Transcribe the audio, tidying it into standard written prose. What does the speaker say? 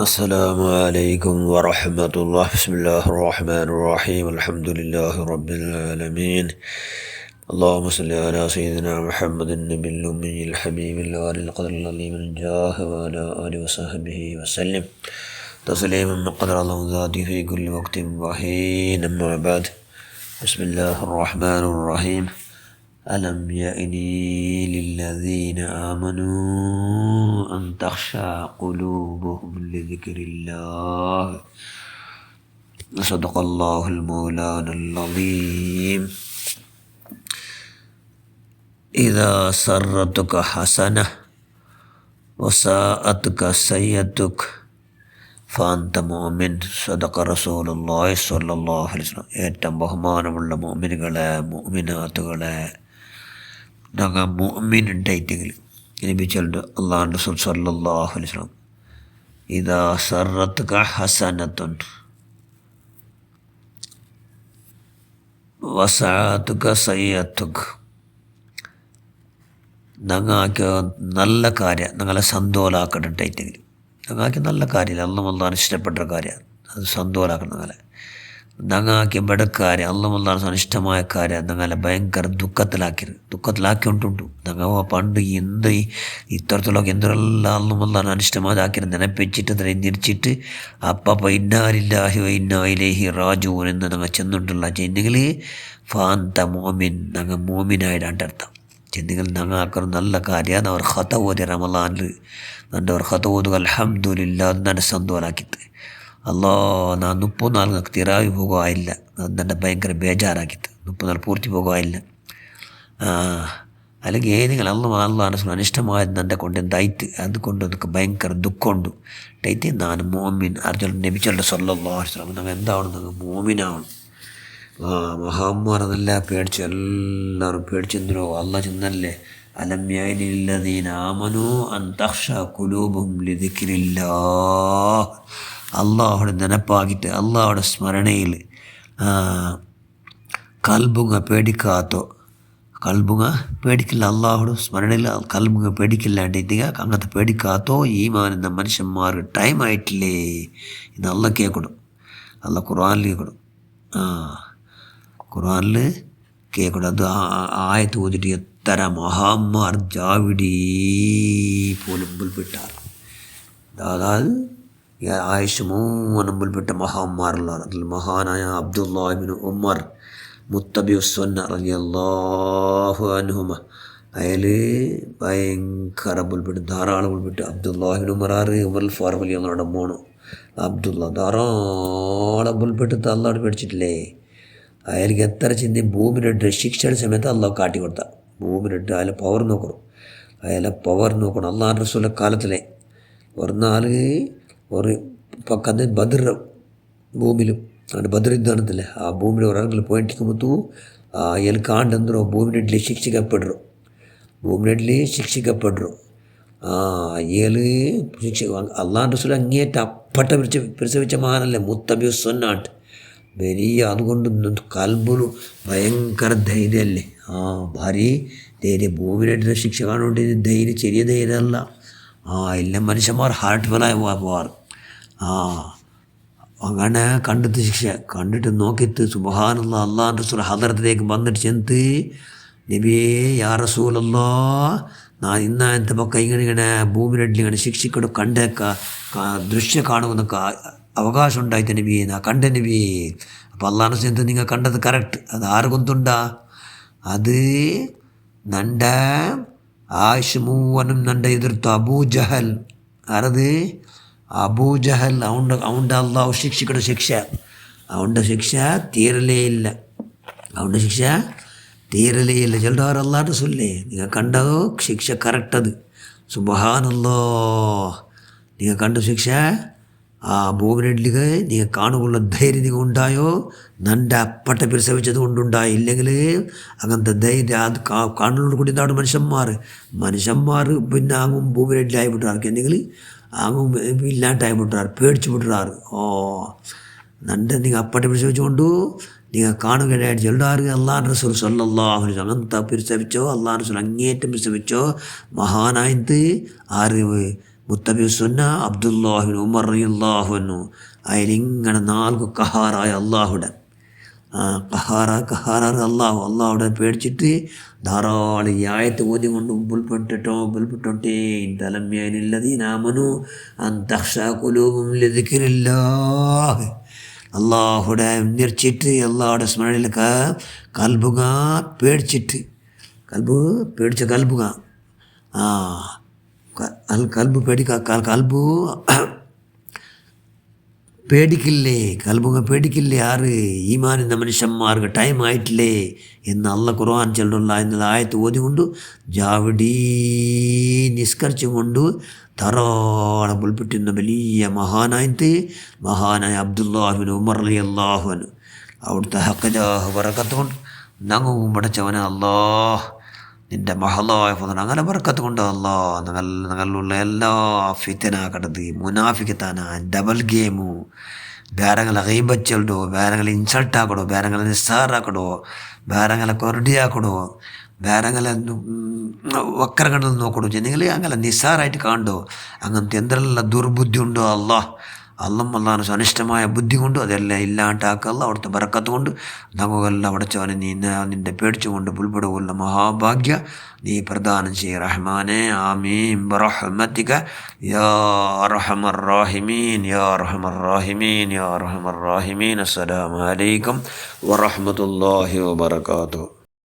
السلام عليكم ورحمة الله. بسم الله الرحمن الرحيم. الحمد لله رب العالمين. اللهم صل على سيدنا محمد النبي الأمي الحبيب الوالي القدر العظيم الجاه وعلى آله وصحبه وسلم تسليما مقدر الله ذاته في كل وقت وحين. أما بعد، بسم الله الرحمن الرحيم. ألم يأني للذين آمنوا أن تخشع قلوبهم لذكر الله. صدق الله المولانا العظيم. إذا سرتك حسنة وساءتك سيئتك فأنت مؤمن. صدق رسول الله صلى الله عليه وسلم. ഏറ്റവും ബഹുമാനമുള്ള മുഅ്മിനുകളെ, മുഅ്മിനാത്തുകളെ, ഞങ്ങൾ മുഅ്മിൻ ഉണ്ടായിട്ടെങ്കിൽ ലഭിച്ചുണ്ട് അള്ളാഹു റസൂൽ സല്ലല്ലാഹു അലൈഹി വസല്ലം ഇദാ സറത്ക ഹസനത്തുൻ വസഅതുക സയ്യത്തുക. ഞങ്ങൾക്ക് നല്ല കാര്യം ഞങ്ങളെ സന്തോഷാക്കണ്ടായിട്ടെങ്കിൽ, ഞങ്ങൾക്ക് നല്ല കാര്യമില്ല, അള്ളാഹു ഇഷ്ടപ്പെട്ട കാര്യമാണ്, അത് സന്തോഷാക്കണം. ഞങ്ങൾക്ക് ബെടക്കാരെ അള്ളാഹു അനിഷ്ടമായ കാര്യം ഞങ്ങളെ ഭയങ്കര ദുഃഖത്തിലാക്കിയിട്ടുണ്ടു. ഞങ്ങൾ പണ്ട് എന്ത് ഇത്തരത്തിലൊക്കെ എന്തെല്ലാം അള്ളാഹു അനിഷ്ടമാതാക്കി നനപ്പിച്ചിട്ട് തിരിച്ചിട്ട് അപ്പം ഇന്നാലില്ലാഹി ഇന്നാ ഇലൈഹി റാജിഊൻ എന്ന് ഞങ്ങൾ ചെന്നിട്ടുള്ള ചെന്നെങ്കിൽ ഫാന്ത മോമിൻ, ഞങ്ങൾ മോമിനായിട്ടാണ് അർത്ഥം. ചെന്നെങ്കിൽ ഞങ്ങൾക്ക് നല്ല കാര്യമാണ്. അവർ ഖത ഓതി റമളാനിൽ എൻ്റെ അവർ ഖത ഓതുക അൽഹംദുലില്ലാ എന്നാണ് സന്തോഷാക്കിയത്. ನಾನು 34 ತಿರಾವಿ ಹೋಗೋ ಇಲ್ಲ, ನನ್ನ ಭಯಂಕರ ಬೇಜಾರಾಗಿತ್ತು. 34 ಪೂರ್ತಿ ಹೋಗೋ ಇಲ್ಲ. അല്ലെങ്കിൽ ഏതെങ്കിലും അള്ളാഹു അനിഷ്ടമായത് എൻ്റെ കൊണ്ട് എന്തായിട്ട് അതുകൊണ്ട് എനിക്ക് ഭയങ്കര ദുഃഖമുണ്ട് ഡൈറ്റ്. ನಾನು മോമിൻ അർജുൻ നബിച്ചോളുടെ സല്ലല്ലാഹു അലൈഹി വസല്ലം ഞങ്ങൾ എന്താവണം, ഞങ്ങൾ മോമിനാവണം. മഹാന്മാരെല്ലാം പേടിച്ചു, എല്ലാവരും പേടിച്ചെന്തിനോ അള്ളാഹ് ചെന്നല്ലേ അലം യഅനി ലില്ലദീന ആമനൂ അൻ തഖ്ശഅ ഖുലൂബുഹും ലിദിക്രില്ലാഹ്. അള്ളാഹുടെ നനപ്പാക്കിയിട്ട് അള്ളാഹുടെ സ്മരണയിൽ കൽബുങ്ങ പേടിക്കാത്തോ, കൽബുങ്ങ പേടിക്കില്ല, അള്ളാഹുടെ സ്മരണയിൽ കൽബുങ്ങ പേടിക്കില്ലാണ്ടിരിക്കുക. അങ്ങനത്തെ പേടിക്കാത്തോ ഈമാൻ എന്ന മനുഷ്യന്മാർ ടൈം ആയിട്ടില്ലേ എന്ന് അള്ളാഹ് കേൾക്കണം. അള്ളാഹ് ഖുർആനിൽ കേൾക്കണം, ഖുർആനിൽ കേൾക്കണം. അത് ആയത്ത് ഓതിട്ട് എത്ര മഹാന്മാർ ജാവിഡി പോലും മുമ്പിൽപ്പെട്ടാർ. അതായത് ആയിഷ മുമ്പിൽപ്പെട്ട മഹാന്മാരുള്ളവർ. അതിൽ മഹാനായ അബ്ദുല്ലാഹി ഇബ്നു ഉമർ മുത്തബിഉസ്സുന്ന റളിയല്ലാഹു അൻഹുമ, അയാൾ ഭയങ്കര മുമ്പിൽപ്പെട്ട് ധാരാളം മുമ്പിൽപ്പെട്ട്. അബ്ദുല്ലാഹി ഇബ്നു ഉമർ ഉമർ ഫാറൂഖ് റളിയല്ലാഹുവിൻ്റെ മോണ് അബ്ദുള്ള ധാരാളം മുമ്പിൽപ്പെട്ട് അള്ളാഹുവിനെ പേടിച്ചിട്ടില്ലേ. അയാൾക്ക് എത്ര ചിന്തി ഭൂമിയിലിട്ട് ശിക്ഷയുടെ സമയത്ത് അള്ളാഹു കാട്ടിക്കൊടുത്ത ഭൂമിയിലിട്ട് അയാളെ പവർ നോക്കണം, അയാളെ പവർ നോക്കണം. അള്ളാഹു റസൂലിൻ്റെ കാലത്തിലെ ഒരു നാല് ഒരു പക്കത്ത് ബദർ ഭൂമിയിലും അവിടെ ബദർ യുദ്ധത്തില്ലേ, ആ ഭൂമിയിൽ ഒരാൾ പോയിട്ടിരിക്കുമ്പോൾ അയാൾ കാണ്ടെന്തോ ഭൂമിയിലെ ശിക്ഷിക്കപ്പെടും. അയാൾ അള്ളാഹു റസൂൽ അങ്ങേറ്റ അപ്പട്ട പ്രസവിച്ച മഹാനല്ലേ മുത്തബിഉസ്സുന്നാട്ട് വലിയ. അതുകൊണ്ട് കൽബിന് ഭയങ്കര ധൈര്യമല്ലേ, ഭാരി ധൈര്യം. ഭൂമിയിലെ ശിക്ഷ കാണുകൊണ്ട് ധൈര്യം ചെറിയ ധൈര്യമല്ല. എല്ലാം മനുഷ്യന്മാർ ഹാർട്ട് ഫെയിലായി പോവാറ്. അങ്ങനെ കണ്ടിട്ട് ശിക്ഷ കണ്ടിട്ട് നോക്കിയിട്ട് സുബ്ഹാനല്ലാഹ് അള്ളാഹു റസൂൽ ഹദറത്തിലേക്ക് വന്നിട്ട് ചെന്ന് നബിയേ യാ റസൂലല്ലാഹ്, ഞാൻ ഇന്നത്തെ പക്ക ഇങ്ങനെ ഭൂമിയിലിങ്ങനെ ശിക്ഷിക്കോട് കണ്ടേക്ക ദൃശ്യം കാണുമെന്നൊക്കെ അവകാശം ഉണ്ടായിട്ട് നബിയെ, ഞാൻ കണ്ട നബിയെ. അപ്പോൾ അള്ളാഹു റസൂൽ നിങ്ങൾ കണ്ടത് കറക്റ്റ്. അത് ആറ് കൊന്തുണ്ടാ, അത് നൻ്റെ ആയിഷ മൂവനും നൻ്റെ എതിർത്ത് അബൂജഹൽ. ആരത്? അബൂജഹൽ. അവൻ്റെ അള്ളാഹു ശിക്ഷിക്കയുടെ ശിക്ഷ, അവൻ്റെ ശിക്ഷ തീരലേ ഇല്ല, അവൻ്റെ ശിക്ഷ തീരലേ ഇല്ല. ചിലർ അള്ളാഹു റസൂലേ നിങ്ങൾ കണ്ടോ ശിക്ഷ കറക്റ്റത്. സുബ്ഹാനല്ലാഹ്, നിങ്ങൾ കണ്ട ശിക്ഷ ആ ഭൂമിയിലേക്ക് നിങ്ങൾ കാണുകൊള്ള ധൈര്യം നിങ്ങൾ ഉണ്ടായോ, നൻ്റെ അപ്പട്ട പ്രസവിച്ചത് കൊണ്ടുണ്ടായി. ഇല്ലെങ്കിൽ അങ്ങനത്തെ ധൈര്യം അത് കാണുന്നതോട് കൂടി എന്താണ് മനുഷ്യന്മാർ പിന്നെ അങ്ങും ഭൂമിയിലായിവിട്ടാർക്ക്, എന്തെങ്കിൽ അങ്ങും ഇല്ലാണ്ടായിവിട്ടാറ്, പേടിച്ചു വിട്ടാറ്. നൻ്റെ നിങ്ങൾ അപ്പട്ട പ്രസവിച്ചുകൊണ്ട് നിങ്ങൾ കാണുകയായിട്ട് ചെല്ലാറ് അള്ളാഹു റസൂൽ സല്ലല്ലാഹു അലൈഹി വസല്ലം അങ്ങനത്തെ പ്രസവിച്ചോ, അള്ളാഹു റസൂൽ അങ്ങേറ്റം പ്രസവിച്ചോ മഹാനായത് ആറ് മുത്തബി സുന്ന അബ്ദുല്ലാഹിബിൻ ഉമർ റളിയല്ലാഹു അൻഹു. അതിലിങ്ങനെ 4 കഹാറായ അള്ളാഹുടെ കഹാറാറ് അള്ളാഹുടെ പേടിച്ചിട്ട് ധാരാളം ഈ ആയത്ത് ഓതി കൊണ്ട് മുമ്പിൽപ്പെട്ടോട്ടേ തലമ്യാനില്ലതീനാമനു അന്തഖ്ശാ ഖുലൂബുഹും ലിദിക്രില്ലാഹ്. അള്ളാഹുടെ നിർച്ചിട്ട് അള്ളാഹുടെ സ്മരണയിലൊക്കെ കൽബുക പേടിച്ചിട്ട് പേടിച്ച കൽബുക കൽബ് കൽബു പേടിക്കില്ലേ, കൽബുങ്ങ പേടിക്കില്ലേ ആറ് ഈമാനെന്ന മനുഷ്യന്മാർക്ക് ടൈം ആയിട്ടില്ലേ എന്ന് അള്ള ഖുർആൻ ചൊല്ലുള്ള എന്നുള്ള ആയത്ത് ഓതിക്കൊണ്ട് ജാവിഡീ നിസ്കരിച്ചും കൊണ്ട് ധാരാളം പുൽപ്പെട്ടുന്ന വലിയ മഹാനായ അബ്ദുല്ലാഹിബിൻ ഉമർ റളിയല്ലാഹു അൻഹു. അവിടുത്തെ ഹഖജാഹ് ബറക്കത്ത് കൊണ്ട് ഞങ്ങൾക്കും പടച്ചവനെ അല്ലാഹ് നിൻ്റെ മഹലായ ഫضل അങ്ങനെ ബർക്കത്ത് കൊണ്ട് അല്ലാഹ് ഞങ്ങളിലുള്ള എല്ലാ ഫിത്തനാക്കടത് മുനാഫിക്കത്താന ഡബൽ ഗെയിമു ಬೇರೆಂಗೆಲ್ಲ ಗೈಬತ್ ಚೆಲ್ಡು ಬೇರೆಂಗೆಲ್ಲ ಇನ್ಸಲ್ಟ್ ಹಾಕೊಡು ಬೇರೆಂಗೆಲ್ಲ ನಿಸ್ಸಾರ ಹಾಕೊಡು ಬೇರೆಂಗೆಲ್ಲ ಕೊರಡಿ ಹಾಕೊಡು ಬೇರೆಂಗೆಲ್ಲ വക്രങ്ങളിൽ നോക്കടോ ജനങ്ങളെ അങ്ങനെ നിസ്സാരമായിട്ട് കാണുമോ അങ്ങനത്തെ എന്തെല്ലാം ദുർബുദ്ധി ഉണ്ടോ അള്ളാഹ് അനിഷ്ടമായ ബുദ്ധി കൊണ്ട് അതെല്ലാം ഇല്ലാണ്ടാക്കല്ല അവിടുത്തെ ബറക്കത്ത് കൊണ്ട് നമുക്കെല്ലാം അവിടെ ചോനെ നിൻ്റെ പേടിച്ചുകൊണ്ട് പുൽപ്പെടുകൊള്ള മഹാഭാഗ്യ നീ പ്രദാനം ചെയ്യ റഹ്മാനെ. ആമീൻ ബിറഹ്മതിക യാ അർഹമർ റഹീമീൻ യാ അർഹമർ റഹീമീൻ യാ അർഹമർ റഹീമീൻ. അസ്സലാമു അലൈക്കും വറഹ്മത്തുള്ളാഹി വബറകാതുഹു.